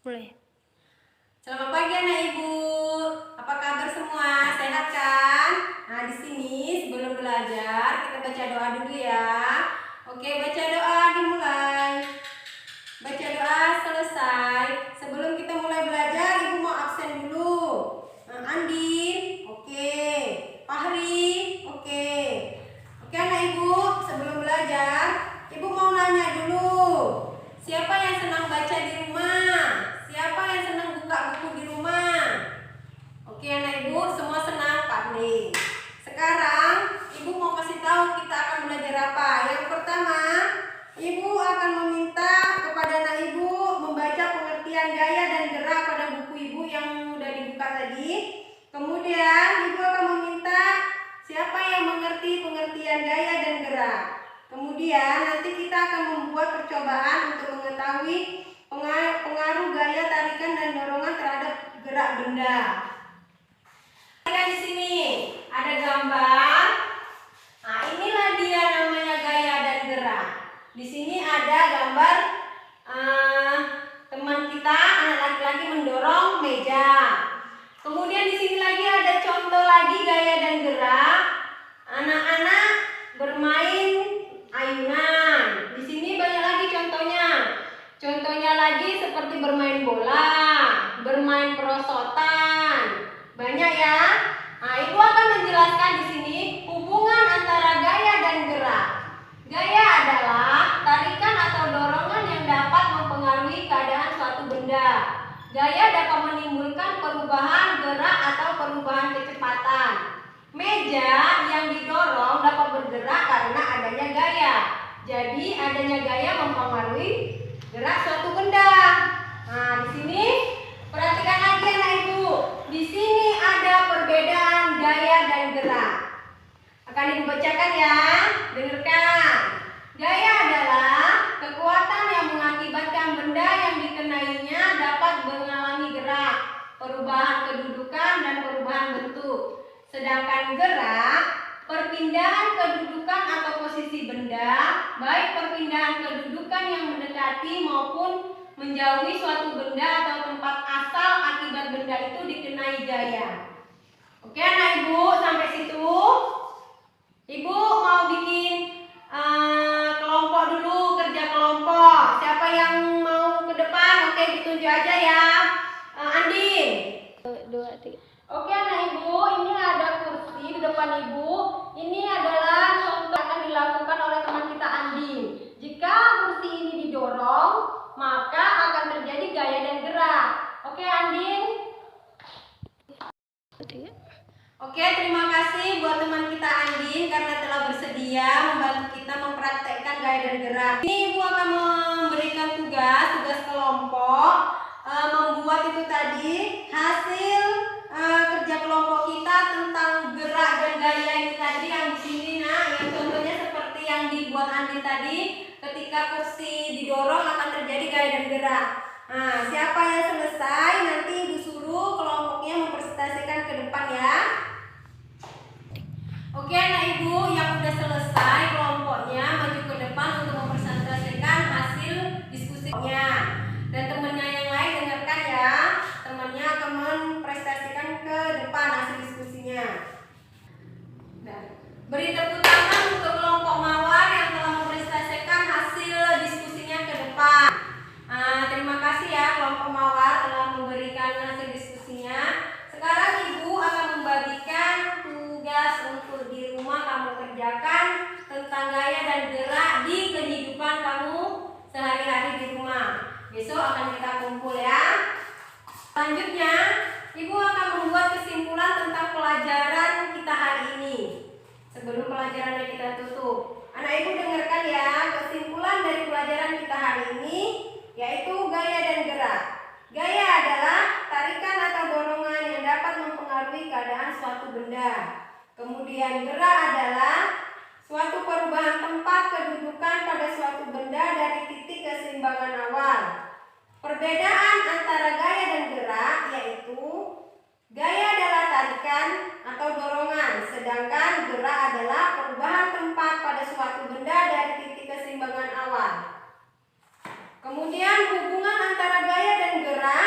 Boleh. Selamat pagi anak-ibu. Apa kabar semua? Sehat kan? Nah, di sini sebelum belajar kita baca doa dulu ya. Oke, baca doa dimulai. Baca doa selesai. Sebelum kita mulai belajar, ibu mau absen dulu. Andin, oke. Fahri, oke. Oke anak-ibu, sebelum belajar, ibu mau nanya dulu. Siapa yang senang baca di rumah? Siapa yang senang buka buku di rumah? Oke anak-ibu, semua senang Pak Lee. Sekarang ibu mau kasih tahu kita akan belajar apa. Yang pertama, ibu akan meminta kepada anak-ibu membaca pengertian gaya dan gerak pada buku ibu yang sudah dibuka tadi. Kemudian ibu akan meminta siapa yang mengerti pengertian gaya dan gerak. Kemudian nanti kita akan membuat percobaan untuk mengetahui pengaruh gaya, tarikan, dan dorongan terhadap gerak benda. Di sini ada gambar. Nah, inilah dia namanya gaya dan gerak. Di sini ada gambar teman kita, anak laki-laki mendorong meja. Kemudian di sini lagi ada contoh lagi gaya dan gerak. Anak-anak bermain ayunan. Di sini banyak lagi contohnya. Contohnya lagi seperti bermain bola, bermain perosotan. Banyak ya. Nah, ibu akan menjelaskan di sini hubungan antara gaya dan gerak. Gaya adalah tarikan atau dorongan yang dapat mempengaruhi keadaan suatu benda. Gaya dapat menimbulkan perubahan gerak atau perubahan kecepatan. Meja yang didorong dapat bergerak karena adanya gaya. Jadi adanya gaya mempengaruhi gerak suatu benda. Nah, di sini perhatikan lagi anak-ibu. Di sini ada perbedaan gaya dan gerak. Akan ibu bacakan ya. Dengarkan. Gaya adalah kekuatan yang mengakibatkan benda yang dikenainya dapat mengalami gerak, perubahan kedudukan dan perubahan bentuk. Sedangkan gerak, perpindahan kedudukan atau posisi benda, baik perpindahan kedudukan yang mendekati maupun menjauhi suatu benda atau tempat asal akibat benda itu dikenai gaya. Oke anak-ibu, sampai situ. Ibu mau bikin kelompok dulu, kerja kelompok. Siapa yang mau ke depan? Oke, ditunjuk aja ya. Andin. 2, 3. Oke anak-ibu, ini ada kursi di depan ibu. Ini adalah contoh yang akan dilakukan oleh teman kita Andin. Jika kursi ini didorong, maka akan terjadi gaya dan gerak. Oke Andin? Oke, terima kasih buat teman kita Andin karena telah bersedia membantu kita mempraktekkan gaya dan gerak. Ini ibu akan memberikan tugas kelompok, membuat itu tadi hasil kerja kelompok kita tentang gerak dan gaya ini tadi yang di sini. Nah, yang contohnya seperti yang dibuat Andin tadi, ketika kursi didorong akan terjadi gaya dan gerak. Nah, siapa yang selesai nanti disuruh kelompoknya mempresentasikan ke depan ya. Oke anak-ibu yang udah selesai kelompoknya maju ke depan untuk mempresentasikan hasil diskusinya. Dan temannya yang lain dengarkan ya. Temannya akan mempresentasikan ke depan hasil diskusinya. Beri tepuk tangan untuk kelompok mawar yang telah mempresentasikan hasil diskusinya ke depan. Terima kasih ya kelompok mawar telah memberikan hasil diskusinya. Sekarang ibu akan membagikan tugas untuk di rumah kamu kerjakan tentang gaya dan gerak di kehidupan kamu sehari-hari di rumah. Besok akan kita kumpul ya. Selanjutnya, ibu akan membuat kesimpulan tentang pelajaran kita hari ini. Sebelum pelajarannya kita tutup, anak ibu dengarkan ya. Kesimpulan dari pelajaran kita hari ini yaitu gaya dan gerak. Gaya adalah tarikan atau dorongan yang dapat mempengaruhi keadaan suatu benda. Kemudian gerak adalah suatu perubahan tempat kedudukan pada suatu benda dari titik keseimbangan awal. Perbedaan antara gaya dan gerak yaitu gaya adalah tarikan atau dorongan, sedangkan gerak adalah perubahan tempat pada suatu benda dari titik keseimbangan awal. Kemudian hubungan antara gaya dan gerak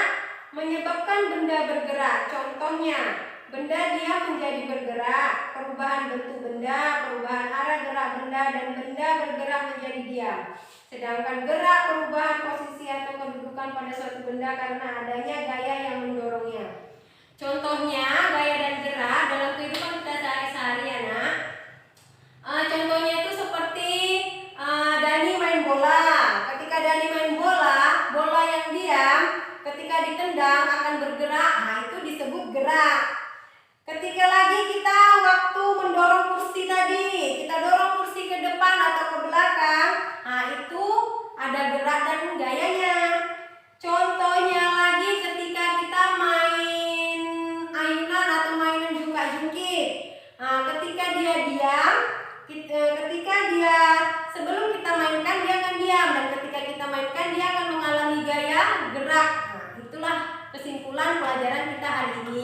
benda diam menjadi bergerak, perubahan bentuk benda, perubahan arah gerak benda, dan benda bergerak menjadi diam. Sedangkan gerak perubahan posisi atau kedudukan pada suatu benda karena adanya gaya yang mendorongnya. Contohnya gaya dan gerak dalam kehidupan kita sehari-hari ya nak. Contohnya itu seperti Dani main bola. Ketika Dani main bola, bola yang diam ketika ditendang akan bergerak. Nah, itu disebut gerak. Ketika lagi kita waktu mendorong kursi tadi, kita dorong kursi ke depan atau ke belakang, nah itu ada gerak dan gayanya. Contohnya lagi ketika kita main ayunan atau mainan jungkak-jungkit. Nah, ketika dia diam, ketika dia sebelum kita mainkan dia akan diam, dan ketika kita mainkan dia akan mengalami gaya gerak. Nah, itulah kesimpulan pelajaran kita hari ini.